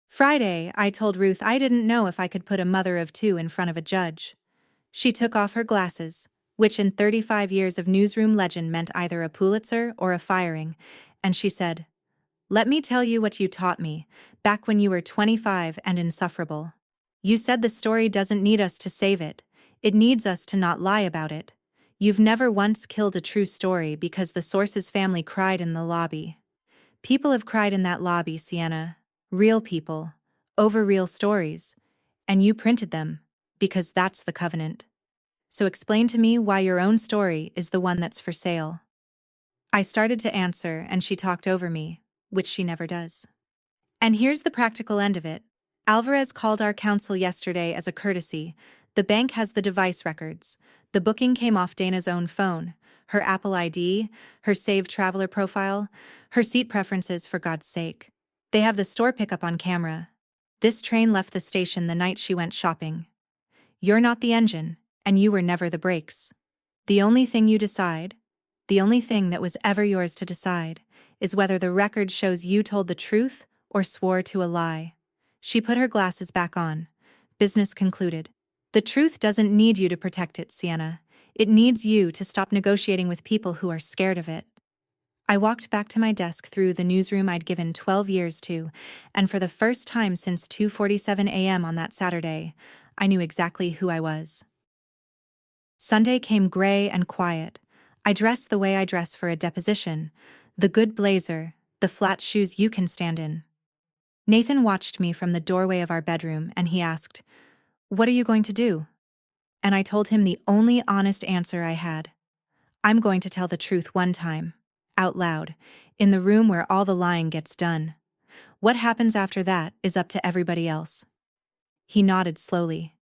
Friday, I told Ruth I didn't know if I could put a mother of two in front of a judge. She took off her glasses, which in 35 years of newsroom legend meant either a Pulitzer or a firing, and she said, "Let me tell you what you taught me, back when you were 25 and insufferable. You said the story doesn't need us to save it, it needs us to not lie about it. You've never once killed a true story because the source's family cried in the lobby. People have cried in that lobby, Sienna. Real people. Over real stories. And you printed them, because that's the covenant. So explain to me why your own story is the one that's for sale." I started to answer and she talked over me, which she never does. "And here's the practical end of it. Alvarez called our counsel yesterday as a courtesy. The bank has the device records. The booking came off Dana's own phone, her Apple ID, her saved traveler profile, her seat preferences, for God's sake. They have the store pickup on camera. This train left the station the night she went shopping. You're not the engine, and you were never the brakes. The only thing you decide, the only thing that was ever yours to decide, is whether the record shows you told the truth or swore to a lie." She put her glasses back on. Business concluded. "The truth doesn't need you to protect it, Sienna. It needs you to stop negotiating with people who are scared of it." I walked back to my desk through the newsroom I'd given 12 years to, and for the first time since 2:47 a.m. on that Saturday, I knew exactly who I was. Sunday came gray and quiet. I dressed the way I dress for a deposition, the good blazer, the flat shoes you can stand in. Nathan watched me from the doorway of our bedroom and he asked, "What are you going to do?" And I told him the only honest answer I had. "I'm going to tell the truth one time, out loud, in the room where all the lying gets done. What happens after that is up to everybody else." He nodded slowly.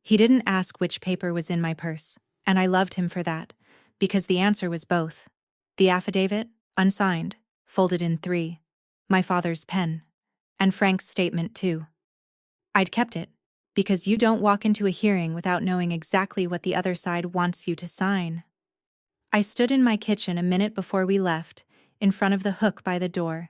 He didn't ask which paper was in my purse, and I loved him for that, because the answer was both. The affidavit, unsigned, folded in 3, my father's pen, and Frank's statement too. I'd kept it, because you don't walk into a hearing without knowing exactly what the other side wants you to sign. I stood in my kitchen a minute before we left, in front of the hook by the door,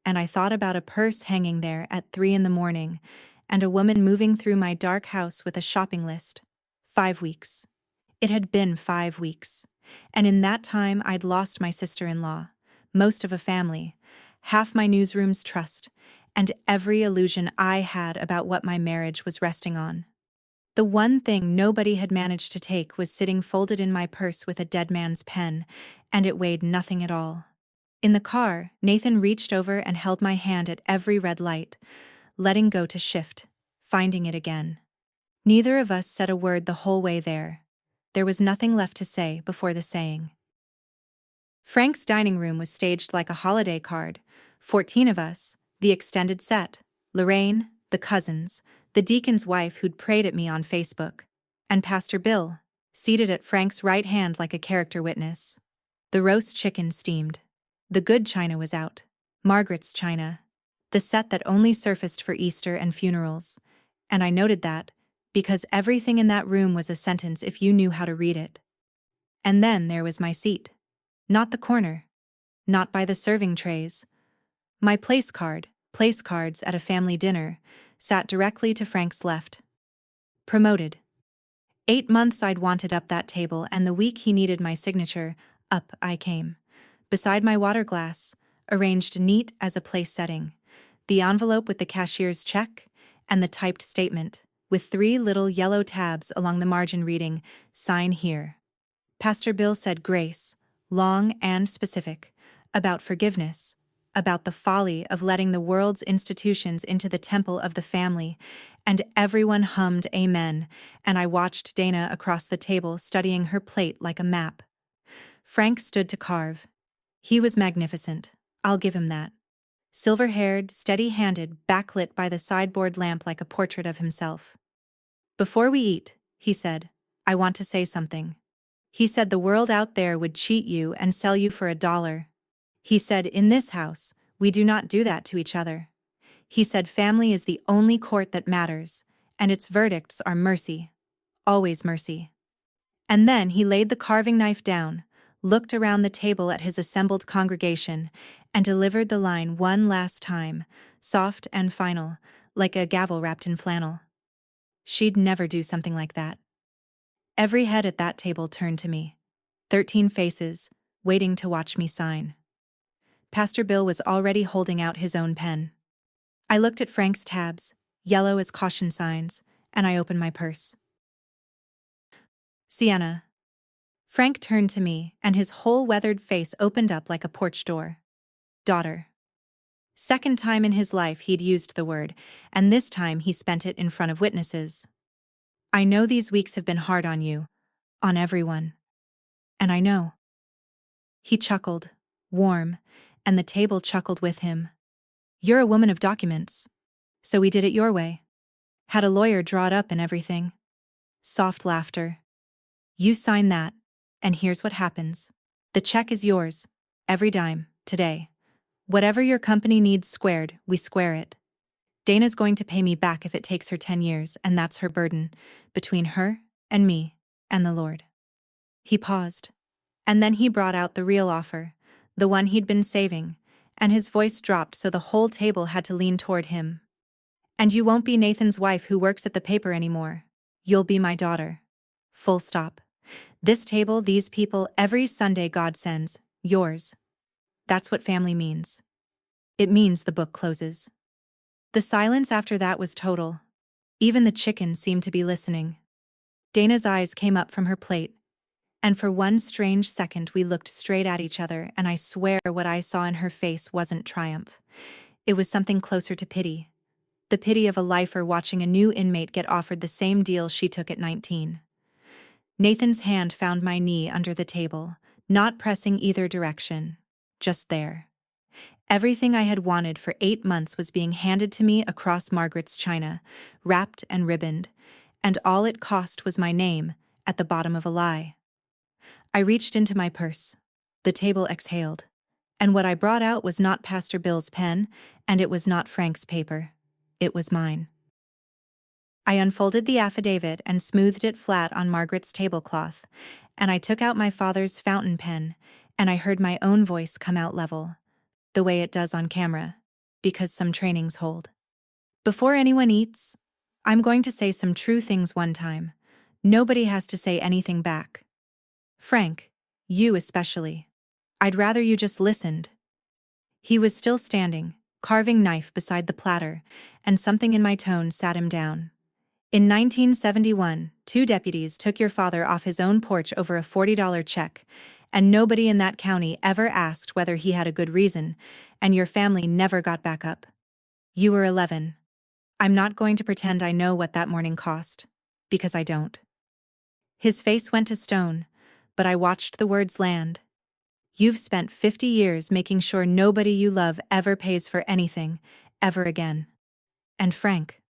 and I thought about a purse hanging there at 3 in the morning, and a woman moving through my dark house with a shopping list. 5 weeks. It had been 5 weeks. And in that time I'd lost my sister-in-law, most of a family, half my newsroom's trust, and every illusion I had about what my marriage was resting on. The one thing nobody had managed to take was sitting folded in my purse with a dead man's pen, and it weighed nothing at all. In the car, Nathan reached over and held my hand at every red light, letting go to shift, finding it again. Neither of us said a word the whole way there. There was nothing left to say before the saying. Frank's dining room was staged like a holiday card. 14 of us, the extended set, Lorraine, the cousins, the deacon's wife who'd prayed at me on Facebook, and Pastor Bill, seated at Frank's right hand like a character witness. The roast chicken steamed. The good china was out. Margaret's china. The set that only surfaced for Easter and funerals. And I noted that, because everything in that room was a sentence if you knew how to read it. And then there was my seat. Not the corner. Not by the serving trays. My place cards at a family dinner, sat directly to Frank's left. Promoted. 8 months I'd wanted up that table, and the week he needed my signature, up I came. Beside my water glass, arranged neat as a place setting, the envelope with the cashier's check, and the typed statement, with 3 little yellow tabs along the margin reading, "Sign here." Pastor Bill said grace, long and specific, about forgiveness, about the folly of letting the world's institutions into the temple of the family, and everyone hummed amen, and I watched Dana across the table studying her plate like a map. Frank stood to carve. He was magnificent, I'll give him that. Silver-haired, steady-handed, backlit by the sideboard lamp like a portrait of himself. "Before we eat," he said, "I want to say something." He said the world out there would cheat you and sell you for $1. He said, in this house, we do not do that to each other. He said family is the only court that matters, and its verdicts are mercy. Always mercy. And then he laid the carving knife down, looked around the table at his assembled congregation, and delivered the line one last time, soft and final, like a gavel wrapped in flannel. She'd never do something like that. Every head at that table turned to me. 13 faces, waiting to watch me sign. Pastor Bill was already holding out his own pen. I looked at Frank's tabs, yellow as caution signs, and I opened my purse. "Sienna." Frank turned to me, and his whole weathered face opened up like a porch door. "Daughter." Second time in his life he'd used the word, and this time he spent it in front of witnesses. "I know these weeks have been hard on you, on everyone. And I know." He chuckled, warm, and the table chuckled with him. "You're a woman of documents. So we did it your way. Had a lawyer draw it up and everything." Soft laughter. "You sign that, and here's what happens. The check is yours, every dime, today. Whatever your company needs squared, we square it. Dana's going to pay me back if it takes her 10 years, and that's her burden, between her and me and the Lord." He paused. And then he brought out the real offer, the one he'd been saving, and his voice dropped so the whole table had to lean toward him. "And you won't be Nathan's wife who works at the paper anymore. You'll be my daughter. Full stop. This table, these people, every Sunday God sends, yours. That's what family means. It means the book closes." The silence after that was total. Even the chicken seemed to be listening. Dana's eyes came up from her plate, and for one strange second we looked straight at each other, and I swear what I saw in her face wasn't triumph. It was something closer to pity. The pity of a lifer watching a new inmate get offered the same deal she took at 19. Nathan's hand found my knee under the table, not pressing either direction. Just there. Everything I had wanted for 8 months was being handed to me across Margaret's china, wrapped and ribboned, and all it cost was my name, at the bottom of a lie. I reached into my purse. The table exhaled. And what I brought out was not Pastor Bill's pen, and it was not Frank's paper. It was mine. I unfolded the affidavit and smoothed it flat on Margaret's tablecloth, and I took out my father's fountain pen, and I heard my own voice come out level, the way it does on camera, because some trainings hold. "Before anyone eats, I'm going to say some true things one time. Nobody has to say anything back. Frank, you especially. I'd rather you just listened." He was still standing, carving knife beside the platter, and something in my tone sat him down. "In 1971, 2 deputies took your father off his own porch over a $40 check, and nobody in that county ever asked whether he had a good reason, and your family never got back up. You were 11. I'm not going to pretend I know what that morning cost, because I don't." His face went to stone, but I watched the words land. "You've spent 50 years making sure nobody you love ever pays for anything, ever again. And Frank,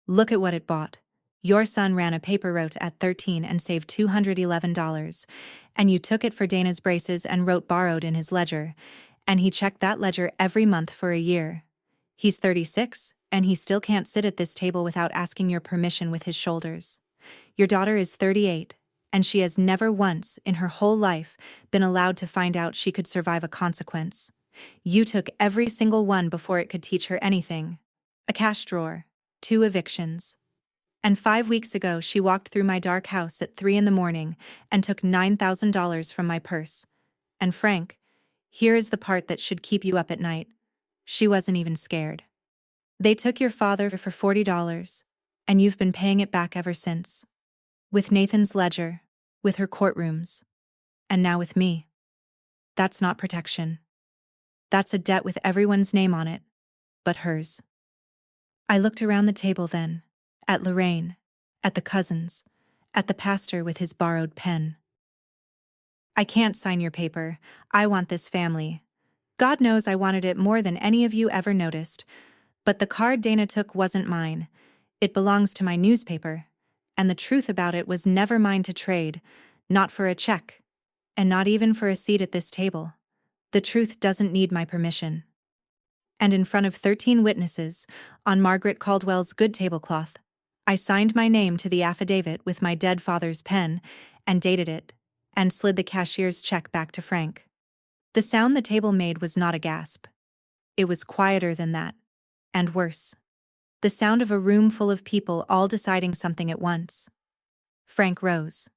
look at what it bought. Your son ran a paper route at 13 and saved $211, and you took it for Dana's braces and wrote borrowed in his ledger, and he checked that ledger every month for a year. He's 36, and he still can't sit at this table without asking your permission with his shoulders. Your daughter is 38, and she has never once in her whole life been allowed to find out she could survive a consequence. You took every single one before it could teach her anything. A cash drawer, 2 evictions. And 5 weeks ago she walked through my dark house at 3 in the morning and took $9,000 from my purse. And Frank, Here is the part that should keep you up at night. She wasn't even scared. They took your father for $40, and you've been paying it back ever since. With Nathan's ledger, with her courtrooms, and now with me. That's not protection. That's a debt with everyone's name on it, but hers. I looked around the table then, at Lorraine, at the cousins, at the pastor with his borrowed pen. I can't sign your paper. I want this family. God knows I wanted it more than any of you ever noticed, but the card Dana took wasn't mine. It belongs to my newspaper, and the truth about it was never mine to trade, not for a check, and not even for a seat at this table. The truth doesn't need my permission. And in front of 13 witnesses, on Margaret Caldwell's good tablecloth, I signed my name to the affidavit with my dead father's pen and dated it, and slid the cashier's check back to Frank. The sound the table made was not a gasp. It was quieter than that, and worse. The sound of a room full of people all deciding something at once. Frank rose.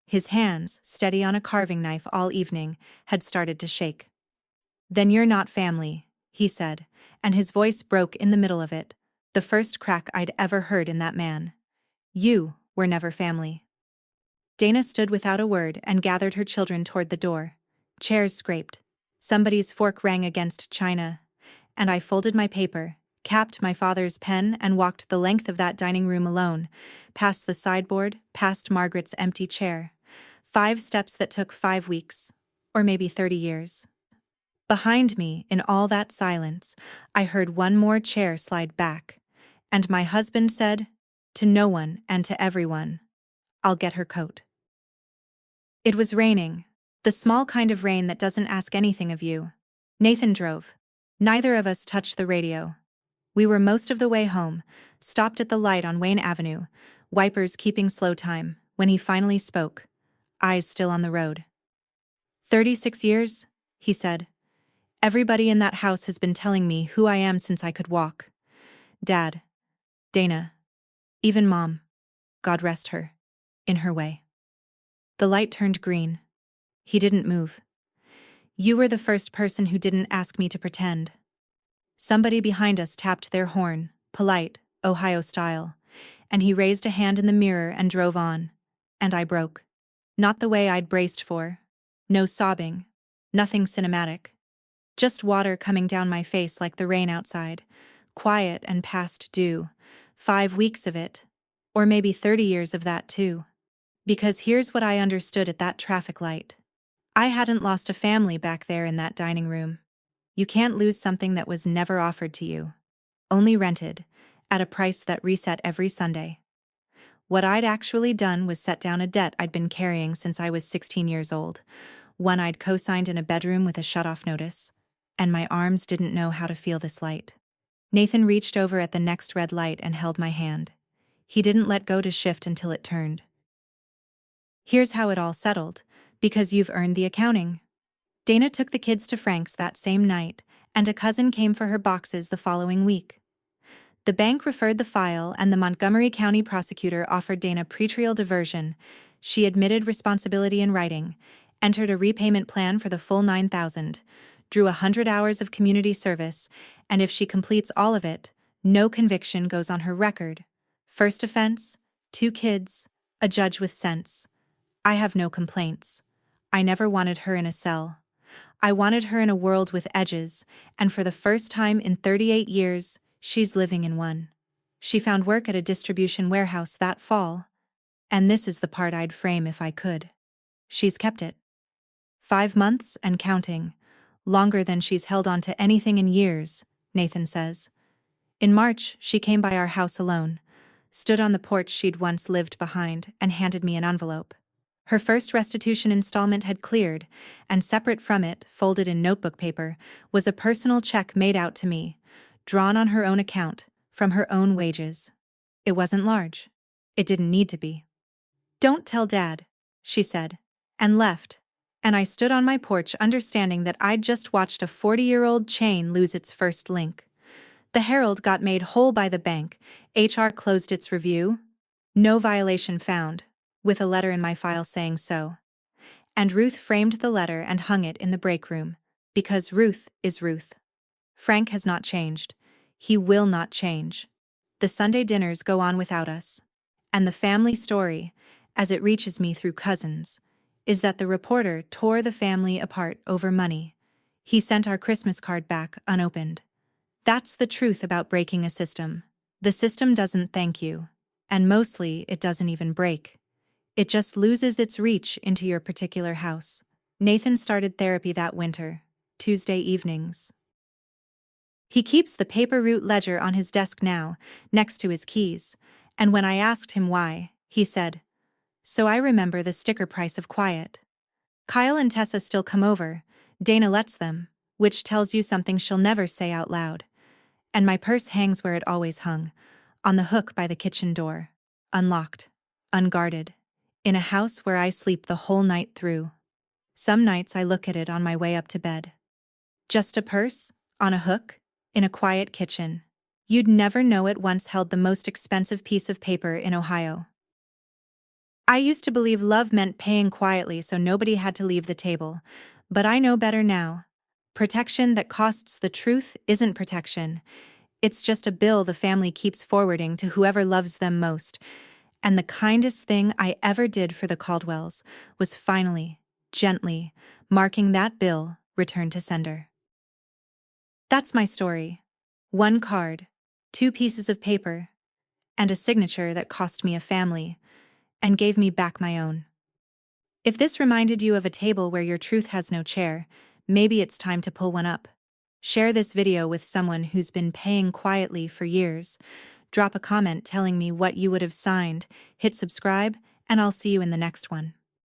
His hands, steady on a carving knife all evening, had started to shake. "Then you're not family," he said, and his voice broke in the middle of it, the first crack I'd ever heard in that man. "You were never family." Dana stood without a word and gathered her children toward the door. Chairs scraped. Somebody's fork rang against china. And I folded my paper, capped my father's pen, and walked the length of that dining room alone, past the sideboard, past Margaret's empty chair. 5 steps that took 5 weeks, or maybe 30 years. Behind me, in all that silence, I heard one more chair slide back, and my husband said, to no one and to everyone, "I'll get her coat." It was raining, the small kind of rain that doesn't ask anything of you. Nathan drove. Neither of us touched the radio. We were most of the way home, stopped at the light on Wayne Avenue, wipers keeping slow time, when he finally spoke, eyes still on the road. 36 years, he said. Everybody in that house has been telling me who I am since I could walk. Dad, Dana, even Mom, God rest her, in her way. The light turned green. He didn't move. You were the first person who didn't ask me to pretend. Somebody behind us tapped their horn, polite, Ohio style, and he raised a hand in the mirror and drove on. And I broke. Not the way I'd braced for. No sobbing. Nothing cinematic. Just water coming down my face like the rain outside. Quiet and past due. 5 weeks of it. Or maybe 30 years of that too. Because here's what I understood at that traffic light. I hadn't lost a family back there in that dining room. You can't lose something that was never offered to you. Only rented, at a price that reset every Sunday. What I'd actually done was set down a debt I'd been carrying since I was 16 years old, one I'd co-signed in a bedroom with a shut-off notice, and my arms didn't know how to feel this light. Nathan reached over at the next red light and held my hand. He didn't let go to shift until it turned. Here's how it all settled, because you've earned the accounting. Dana took the kids to Frank's that same night, and a cousin came for her boxes the following week. The bank referred the file, and the Montgomery County prosecutor offered Dana pretrial diversion. She admitted responsibility in writing, entered a repayment plan for the full $9,000, drew 100 hours of community service, and if she completes all of it, no conviction goes on her record. First offense, 2 kids, a judge with sense. I have no complaints. I never wanted her in a cell. I wanted her in a world with edges, and for the first time in 38 years, she's living in one. She found work at a distribution warehouse that fall. And this is the part I'd frame if I could. She's kept it. 5 months and counting. Longer than she's held on to anything in years, Nathan says. In March, she came by our house alone, stood on the porch she'd once lived behind, and handed me an envelope. Her first restitution installment had cleared, and separate from it, folded in notebook paper, was a personal check made out to me, drawn on her own account, from her own wages. It wasn't large. It didn't need to be. "Don't tell Dad," she said, and left, and I stood on my porch understanding that I'd just watched a 40-year-old chain lose its first link. The Herald got made whole by the bank, HR closed its review. No violation found, with a letter in my file saying so. And Ruth framed the letter and hung it in the break room. Because Ruth is Ruth. Frank has not changed. He will not change. The Sunday dinners go on without us. And the family story, as it reaches me through cousins, is that the reporter tore the family apart over money. He sent our Christmas card back unopened. That's the truth about breaking a system. The system doesn't thank you. And mostly, it doesn't even break. It just loses its reach into your particular house. Nathan started therapy that winter, Tuesday evenings. He keeps the paper route ledger on his desk now, next to his keys, and when I asked him why, he said, "So I remember the sticker price of quiet." Kyle and Tessa still come over, Dana lets them, which tells you something she'll never say out loud. And my purse hangs where it always hung, on the hook by the kitchen door, unlocked, unguarded, in a house where I sleep the whole night through. Some nights I look at it on my way up to bed. Just a purse, on a hook, in a quiet kitchen. You'd never know it once held the most expensive piece of paper in Ohio. I used to believe love meant paying quietly so nobody had to leave the table, but I know better now. Protection that costs the truth isn't protection. It's just a bill the family keeps forwarding to whoever loves them most. And the kindest thing I ever did for the Caldwells was finally, gently, marking that bill return to sender. That's my story. One card, two pieces of paper, and a signature that cost me a family, and gave me back my own. If this reminded you of a table where your truth has no chair, maybe it's time to pull one up. Share this video with someone who's been paying quietly for years. Drop a comment telling me what you would have signed, hit subscribe, and I'll see you in the next one.